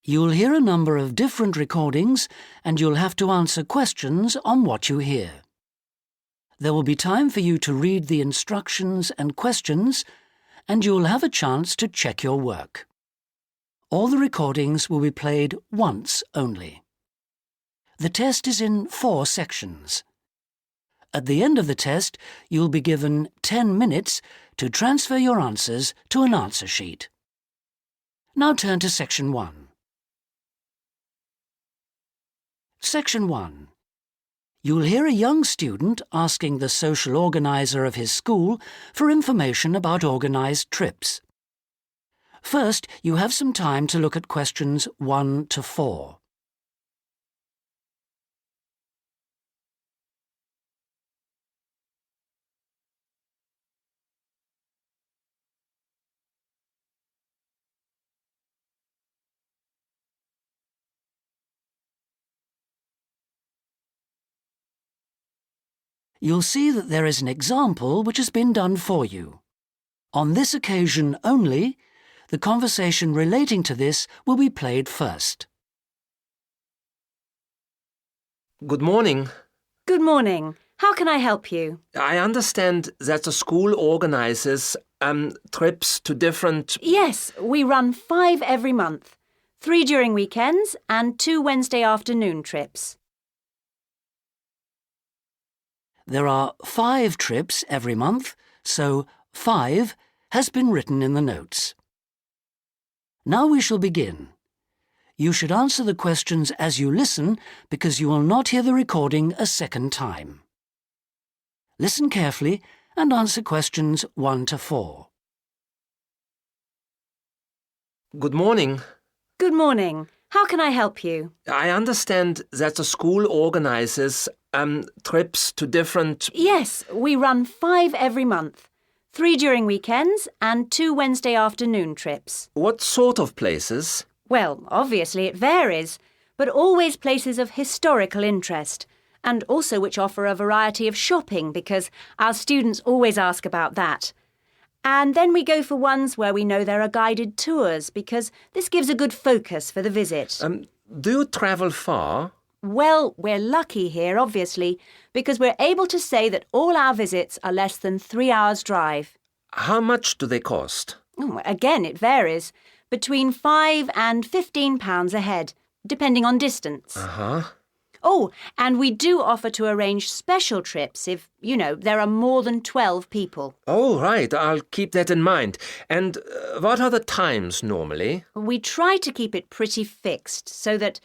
You'll hear a number of different recordings and you'll have to answer questions on what you hear. There will be time for you to read the instructions and questions, and you'll have a chance to check your work. All the recordings will be played once only. The test is in 4 sections. At the end of the test, you'll be given 10 minutes to transfer your answers to an answer sheet. Now turn to Section 1. Section 1. You'll hear a young student asking the social organizer of his school for information about organised trips. First, you have some time to look at questions 1 to 4. You'll see that there is an example which has been done for you. On this occasion only, the conversation relating to this will be played first. Good morning. Good morning. How can I help you? I understand that the school organizes trips to different... Yes, we run 5 every month. 3 during weekends and 2 Wednesday afternoon trips. There are 5 trips every month, so 5 has been written in the notes. Now we shall begin. You should answer the questions as you listen because you will not hear the recording a second time. Listen carefully and answer questions 1 to 4. Good morning. Good morning. How can I help you? I understand that the school organizes trips to different... Yes, we run 5 every month. 3 during weekends and 2 Wednesday afternoon trips. What sort of places? Well, obviously it varies, but always places of historical interest, and also which offer a variety of shopping because our students always ask about that. And then we go for ones where we know there are guided tours because this gives a good focus for the visit. Do you travel far? Well, we're lucky here, obviously, because we're able to say that all our visits are less than 3 hours' drive. How much do they cost? Again, it varies. Between £5 and £15 a head, depending on distance. Uh-huh. Oh, and we do offer to arrange special trips if, there are more than 12 people. Oh, right. I'll keep that in mind. And what are the times normally? We try to keep it pretty fixed so that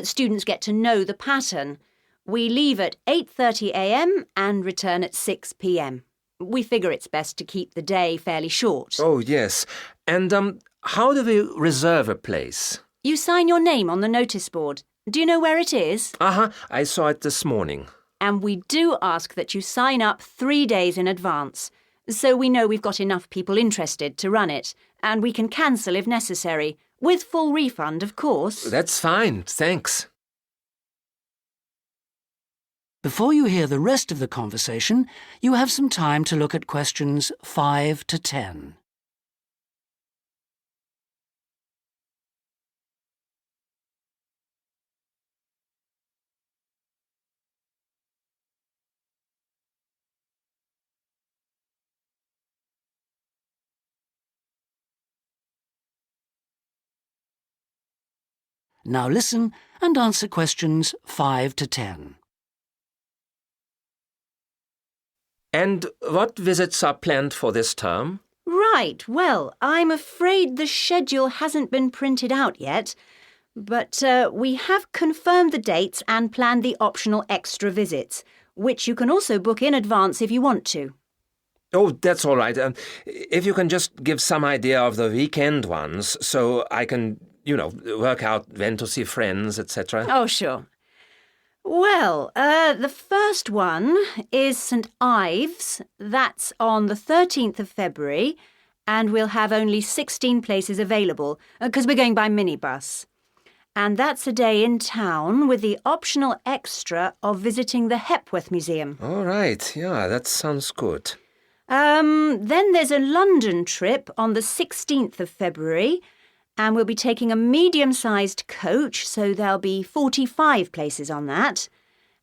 students get to know the pattern. We leave at 8:30 a.m. and return at 6 p.m. We figure it's best to keep the day fairly short. Oh, yes. And how do we reserve a place? You sign your name on the notice board. Do you know where it is? Uh-huh. I saw it this morning. And we do ask that you sign up 3 days in advance, so we know we've got enough people interested to run it, and we can cancel if necessary, with full refund, of course. That's fine, thanks. Before you hear the rest of the conversation, you have some time to look at questions 5 to 10. Now listen and answer questions 5 to 10. And what visits are planned for this term? Right, well, I'm afraid the schedule hasn't been printed out yet, but we have confirmed the dates and planned the optional extra visits, which you can also book in advance if you want to. Oh, that's all right. If you can just give some idea of the weekend ones so I can... work out when to see friends, etc. Oh, sure. Well, the first one is St Ives. That's on the 13th of February, and we'll have only 16 places available, because we're going by minibus. And that's a day in town with the optional extra of visiting the Hepworth Museum. All right, yeah, that sounds good. Then there's a London trip on the 16th of February, And we'll be taking a medium-sized coach, so there'll be 45 places on that.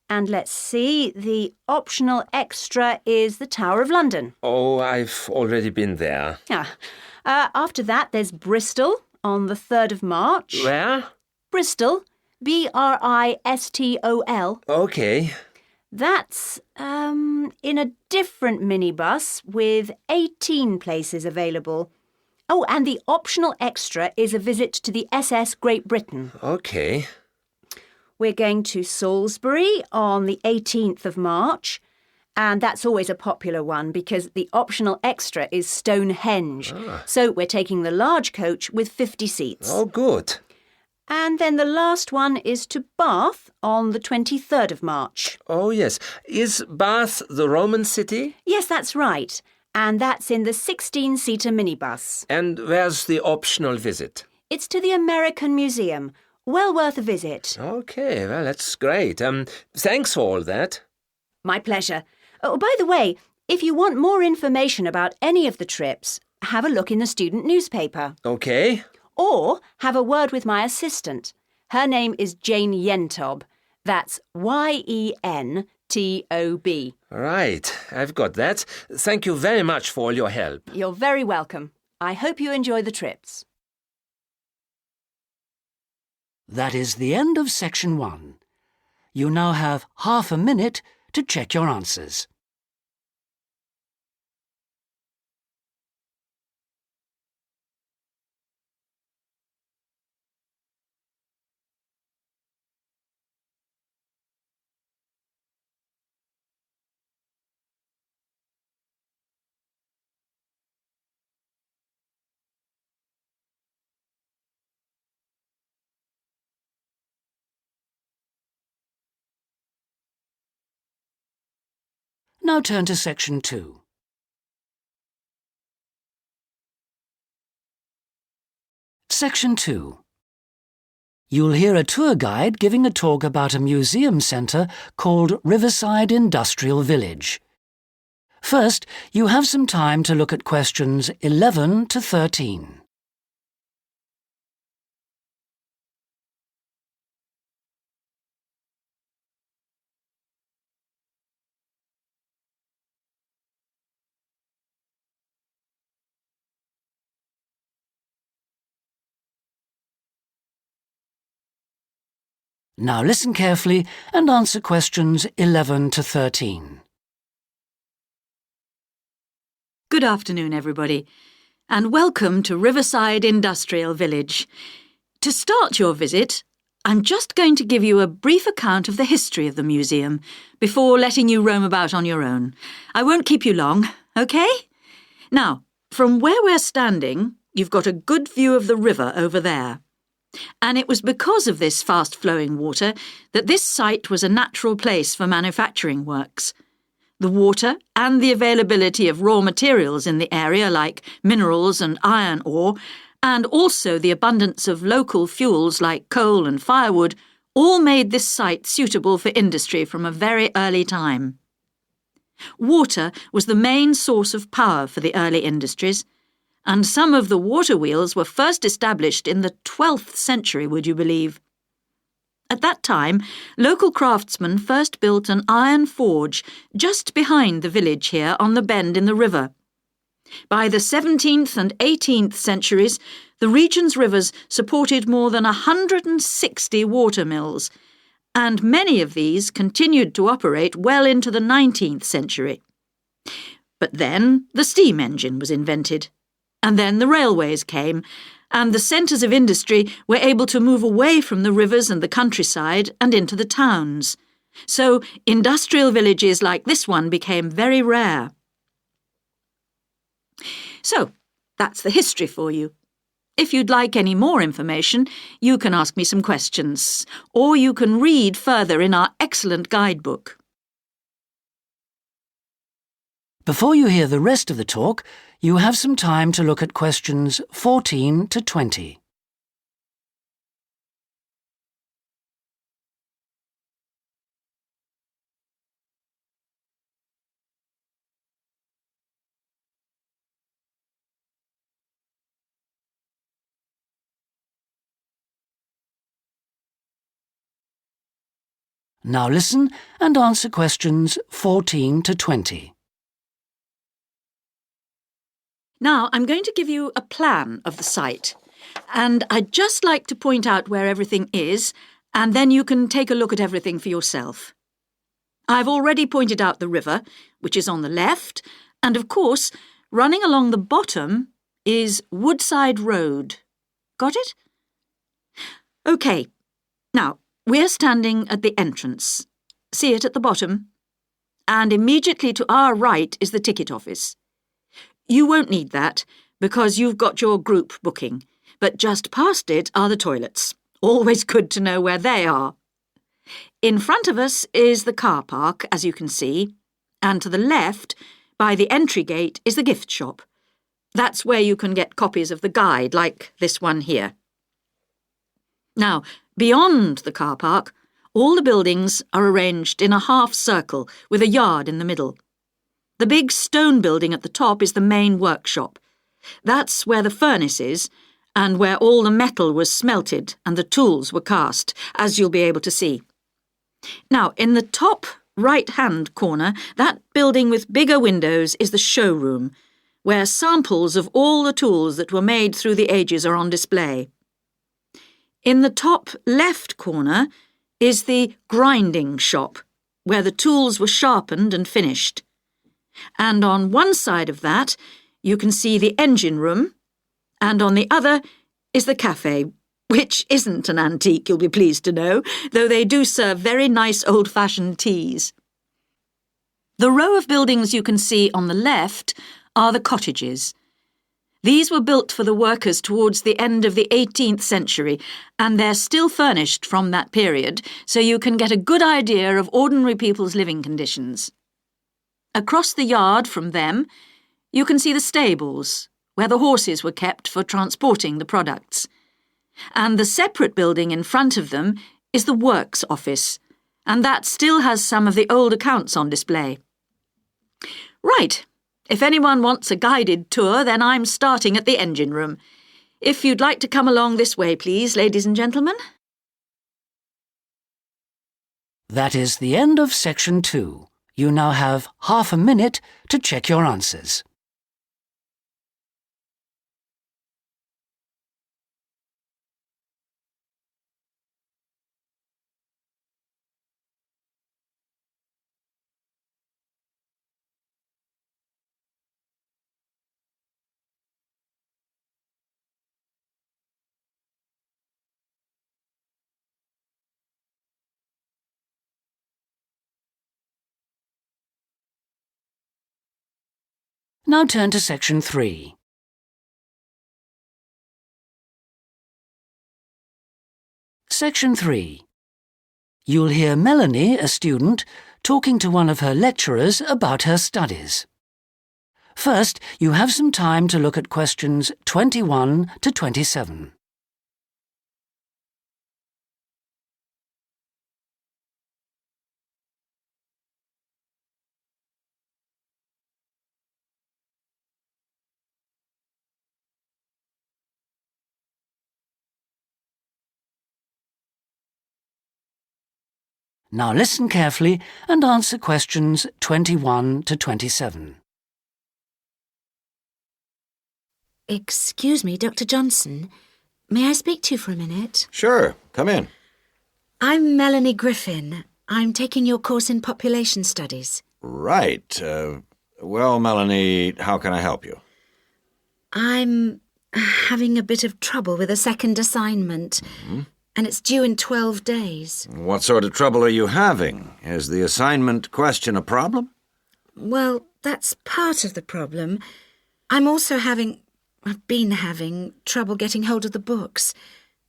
And let's see, the optional extra is the Tower of London. Oh, I've already been there. After that, there's Bristol on the 3rd of March. Where? Bristol, Bristol. Okay. That's in a different minibus with 18 places available. Oh, and the optional extra is a visit to the SS Great Britain. Okay. We're going to Salisbury on the 18th of March, and that's always a popular one because the optional extra is Stonehenge. So we're taking the large coach with 50 seats. Oh, good. And then the last one is to Bath on the 23rd of March. Oh, yes. Is Bath the Roman city? Yes, that's right. And that's in the 16-seater minibus. And where's the optional visit? It's to the American Museum. Well worth a visit. Okay, well, that's great. Thanks for all that. My pleasure. Oh, by the way, if you want more information about any of the trips, have a look in the student newspaper. Okay. Or have a word with my assistant. Her name is Jane Yentob. That's Yentob. Right, I've got that. Thank you very much for all your help. You're very welcome. I hope you enjoy the trips. That is the end of section 1. You now have half a minute to check your answers. Now turn to section 2. Section 2. You'll hear a tour guide giving a talk about a museum centre called Riverside Industrial Village. First, you have some time to look at questions 11 to 13. Now listen carefully and answer questions 11 to 13. Good afternoon, everybody, and welcome to Riverside Industrial Village. To start your visit, I'm just going to give you a brief account of the history of the museum before letting you roam about on your own. I won't keep you long, OK? Now, from where we're standing, you've got a good view of the river over there. And it was because of this fast-flowing water that this site was a natural place for manufacturing works. The water and the availability of raw materials in the area like minerals and iron ore, and also the abundance of local fuels like coal and firewood, all made this site suitable for industry from a very early time. Water was the main source of power for the early industries, and some of the water wheels were first established in the 12th century, would you believe? At that time, local craftsmen first built an iron forge just behind the village here on the bend in the river. By the 17th and 18th centuries, the region's rivers supported more than 160 water mills, and many of these continued to operate well into the 19th century. But then the steam engine was invented. And then the railways came, and the centres of industry were able to move away from the rivers and the countryside and into the towns. So industrial villages like this one became very rare. So, that's the history for you. If you'd like any more information, you can ask me some questions, or you can read further in our excellent guidebook. Before you hear the rest of the talk, you have some time to look at questions 14 to 20. Now listen and answer questions 14 to 20. Now, I'm going to give you a plan of the site, and I'd just like to point out where everything is, and then you can take a look at everything for yourself. I've already pointed out the river, which is on the left, and of course, running along the bottom is Woodside Road. Got it? OK. Now, we're standing at the entrance. See it at the bottom? And immediately to our right is the ticket office. You won't need that, because you've got your group booking, but just past it are the toilets. Always good to know where they are. In front of us is the car park, as you can see, and to the left, by the entry gate, is the gift shop. That's where you can get copies of the guide, like this one here. Now, beyond the car park, all the buildings are arranged in a half circle with a yard in the middle. The big stone building at the top is the main workshop. That's where the furnace is, and where all the metal was smelted and the tools were cast, as you'll be able to see. Now, in the top right-hand corner, that building with bigger windows is the showroom, where samples of all the tools that were made through the ages are on display. In the top left corner is the grinding shop, where the tools were sharpened and finished. And on one side of that, you can see the engine room, and on the other is the cafe, which isn't an antique, you'll be pleased to know, though they do serve very nice old-fashioned teas. The row of buildings you can see on the left are the cottages. These were built for the workers towards the end of the 18th century, and they're still furnished from that period, so you can get a good idea of ordinary people's living conditions. Across the yard from them, you can see the stables, where the horses were kept for transporting the products. And the separate building in front of them is the works office, and that still has some of the old accounts on display. Right. If anyone wants a guided tour, then I'm starting at the engine room. If you'd like to come along this way, please, ladies and gentlemen. That is the end of section 2. You now have half a minute to check your answers. Now turn to section 3. Section 3. You'll hear Melanie, a student, talking to one of her lecturers about her studies. First, you have some time to look at questions 21 to 27. Now listen carefully and answer questions 21 to 27. Excuse me, Dr. Johnson. May I speak to you for a minute? Sure, come in. I'm Melanie Griffin. I'm taking your course in population studies. Right. Well, Melanie, how can I help you? I'm having a bit of trouble with a second assignment, and it's due in 12 days. What sort of trouble are you having? Is the assignment question a problem? Well, that's part of the problem. I've been having trouble getting hold of the books.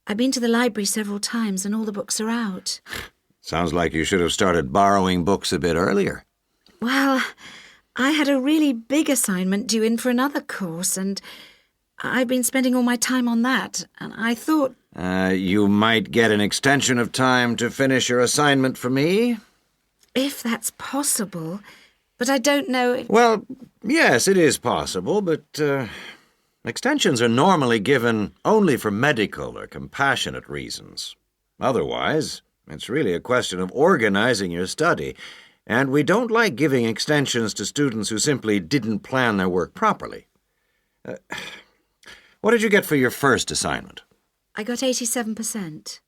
I've been to the library several times and all the books are out. Sounds like you should have started borrowing books a bit earlier. Well, I had a really big assignment due in for another course, and I've been spending all my time on that, and I thought... You might get an extension of time to finish your assignment for me? If that's possible, but I don't know if... Well, yes, it is possible, but extensions are normally given only for medical or compassionate reasons. Otherwise, It's really a question of organizing your study, and we don't like giving extensions to students who simply didn't plan their work properly. What did you get for your first assignment? I got 87%.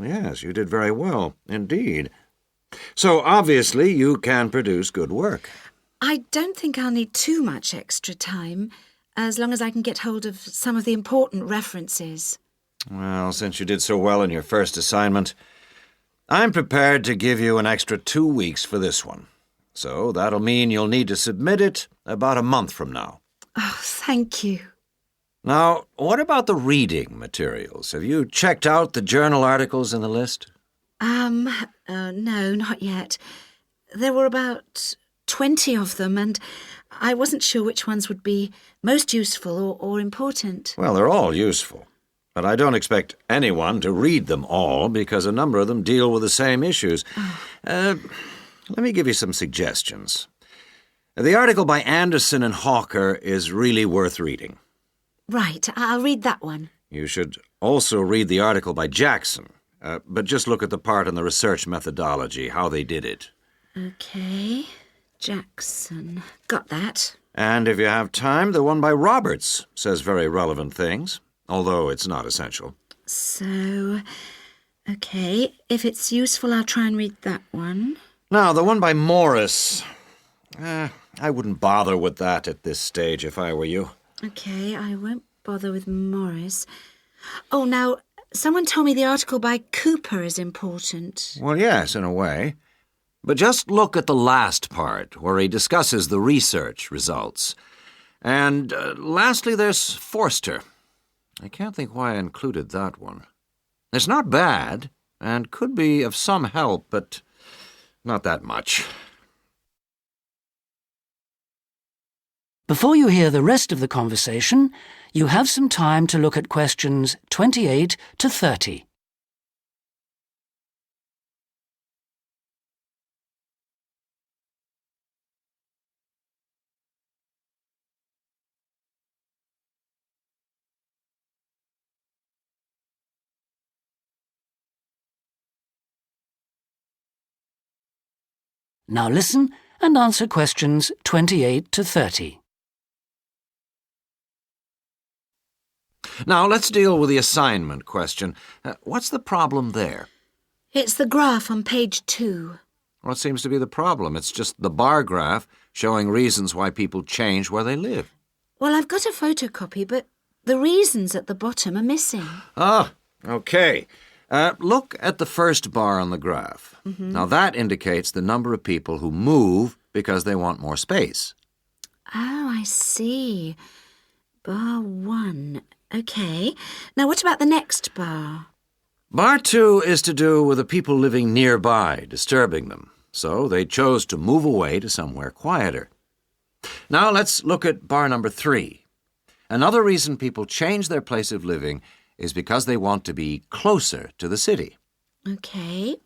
Yes, you did very well, indeed. So, obviously, you can produce good work. I don't think I'll need too much extra time, as long as I can get hold of some of the important references. Well, since you did so well in your first assignment, I'm prepared to give you an extra 2 weeks for this one. So that'll mean you'll need to submit it about a month from now. Oh, thank you. Now, what about the reading materials? Have you checked out the journal articles in the list? No, not yet. There were about 20 of them, and I wasn't sure which ones would be most useful or important. Well, they're all useful. But I don't expect anyone to read them all because a number of them deal with the same issues. Let me give you some suggestions. The article by Anderson and Hawker is really worth reading. Right, I'll read that one. You should also read the article by Jackson, but just look at the part on the research methodology, how they did it. Okay, Jackson. Got that. And if you have time, the one by Roberts says very relevant things, although it's not essential. So, okay, if it's useful, I'll try and read that one. Now, the one by Morris, I wouldn't bother with that at this stage if I were you. Okay, I won't bother with Morris. Oh, now, someone told me the article by Cooper is important. Well, yes, in a way. But just look at the last part, where he discusses the research results. And lastly, there's Forster. I can't think why I included that one. It's not bad, and could be of some help, but not that much. Before you hear the rest of the conversation, you have some time to look at questions 28 to 30. Now listen and answer questions 28 to 30. Now, let's deal with the assignment question. What's the problem there? It's the graph on page 2. What seems to be the problem? It's just the bar graph showing reasons why people change where they live. Well, I've got a photocopy, but the reasons at the bottom are missing. Ah, okay. Look at the first bar on the graph. Now, that indicates the number of people who move because they want more space. Oh, I see. Bar 1. Okay. Now, what about the next bar? Bar 2 is to do with the people living nearby, disturbing them. So they chose to move away to somewhere quieter. Now, let's look at bar number 3. Another reason people change their place of living is because they want to be closer to the city. Okay.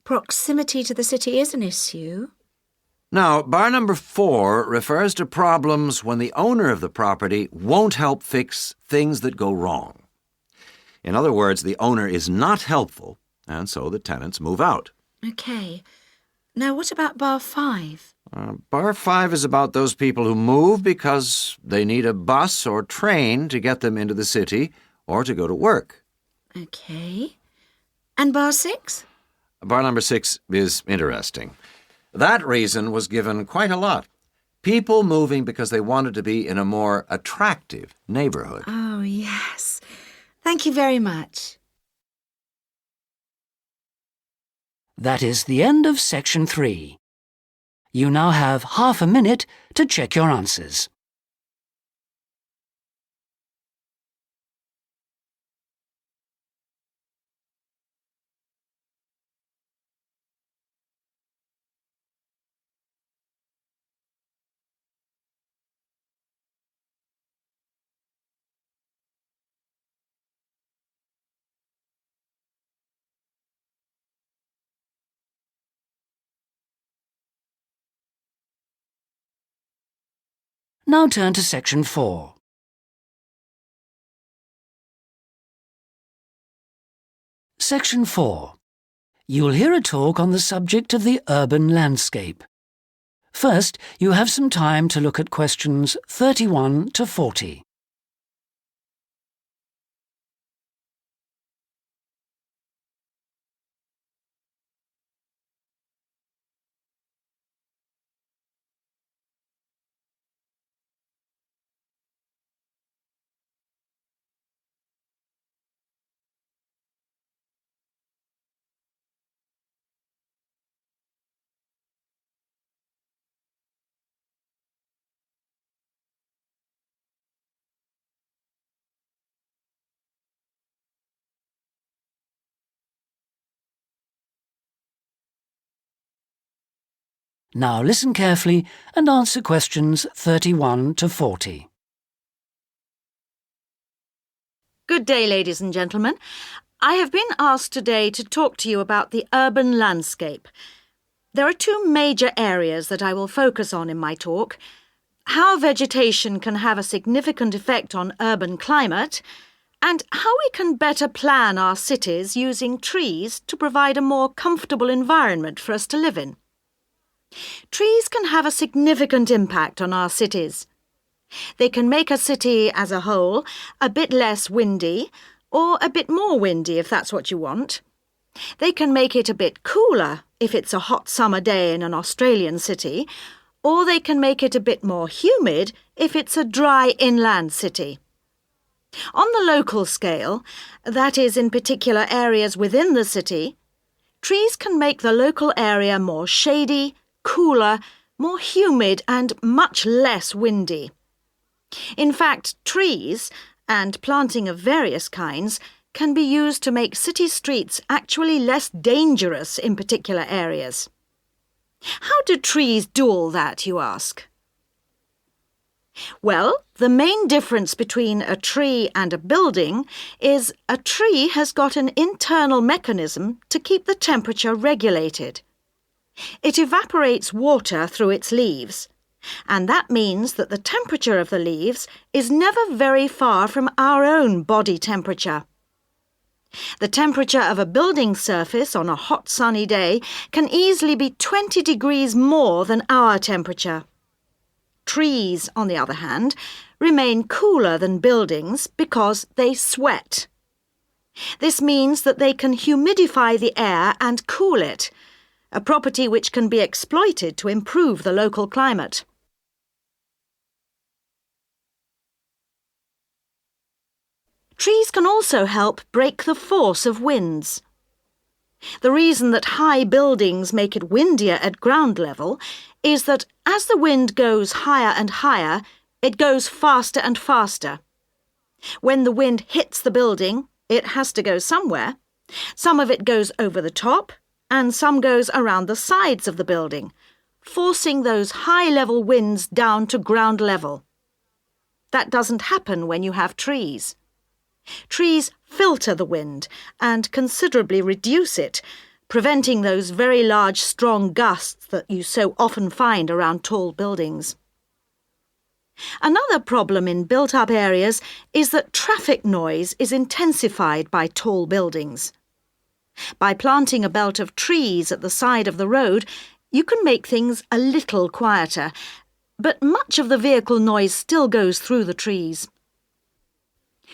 Proximity to the city is an issue. Now, bar number 4 refers to problems when the owner of the property won't help fix things that go wrong. In other words, the owner is not helpful, and so the tenants move out. Okay. Now, what about bar 5? Bar 5 is about those people who move because they need a bus or train to get them into the city or to go to work. Okay. And bar 6? Bar number 6 is interesting. That reason was given quite a lot. People moving because they wanted to be in a more attractive neighborhood. Oh, yes. Thank you very much. That is the end of section 3. You now have half a minute to check your answers. Now turn to section 4. . Section 4. You'll hear a talk on the subject of the urban landscape. First, you have some time to look at questions 31 to 40. Now listen carefully and answer questions 31 to 40. Good day, ladies and gentlemen. I have been asked today to talk to you about the urban landscape. There are two major areas that I will focus on in my talk: how vegetation can have a significant effect on urban climate, and how we can better plan our cities using trees to provide a more comfortable environment for us to live in. Trees can have a significant impact on our cities. They can make a city as a whole a bit less windy, or a bit more windy if that's what you want. They can make it a bit cooler if it's a hot summer day in an Australian city, or they can make it a bit more humid if it's a dry inland city. On the local scale, that is in particular areas within the city, trees can make the local area more shady, cooler, more humid and much less windy. In fact, trees, and planting of various kinds, can be used to make city streets actually less dangerous in particular areas. How do trees do all that, you ask? Well, the main difference between a tree and a building is a tree has got an internal mechanism to keep the temperature regulated. It evaporates water through its leaves, and that means that the temperature of the leaves is never very far from our own body temperature. The temperature of a building surface on a hot sunny day can easily be 20 degrees more than our temperature. Trees, on the other hand, remain cooler than buildings because they sweat. This means that they can humidify the air and cool it, a property which can be exploited to improve the local climate. Trees can also help break the force of winds. The reason that high buildings make it windier at ground level is that as the wind goes higher and higher, it goes faster and faster. When the wind hits the building, it has to go somewhere. Some of it goes over the top, and some goes around the sides of the building, forcing those high-level winds down to ground level. That doesn't happen when you have trees. Trees filter the wind and considerably reduce it, preventing those very large, strong gusts that you so often find around tall buildings. Another problem in built-up areas is that traffic noise is intensified by tall buildings. By planting a belt of trees at the side of the road, you can make things a little quieter, but much of the vehicle noise still goes through the trees.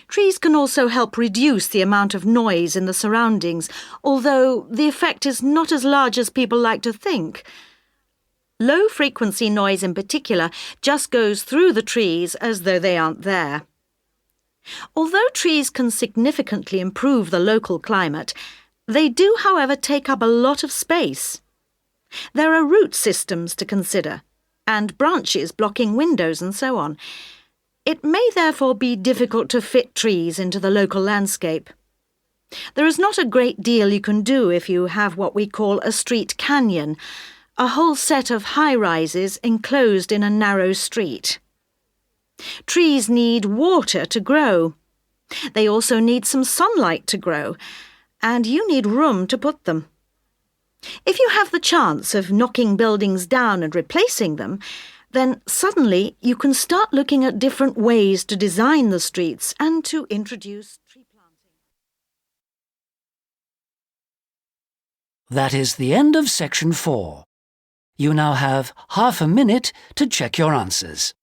Trees can also help reduce the amount of noise in the surroundings, although the effect is not as large as people like to think. Low-frequency noise in particular just goes through the trees as though they aren't there. Although trees can significantly improve the local climate, they do, however, take up a lot of space. There are root systems to consider, and branches blocking windows and so on. It may therefore be difficult to fit trees into the local landscape. There is not a great deal you can do if you have what we call a street canyon, a whole set of high-rises enclosed in a narrow street. Trees need water to grow. They also need some sunlight to grow, and you need room to put them. If you have the chance of knocking buildings down and replacing them, then suddenly you can start looking at different ways to design the streets and to introduce tree planting. That is the end of section 4. You now have half a minute to check your answers.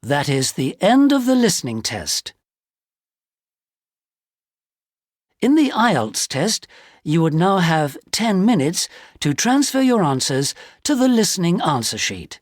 That is the end of the listening test. In the IELTS test, you would now have 10 minutes to transfer your answers to the listening answer sheet.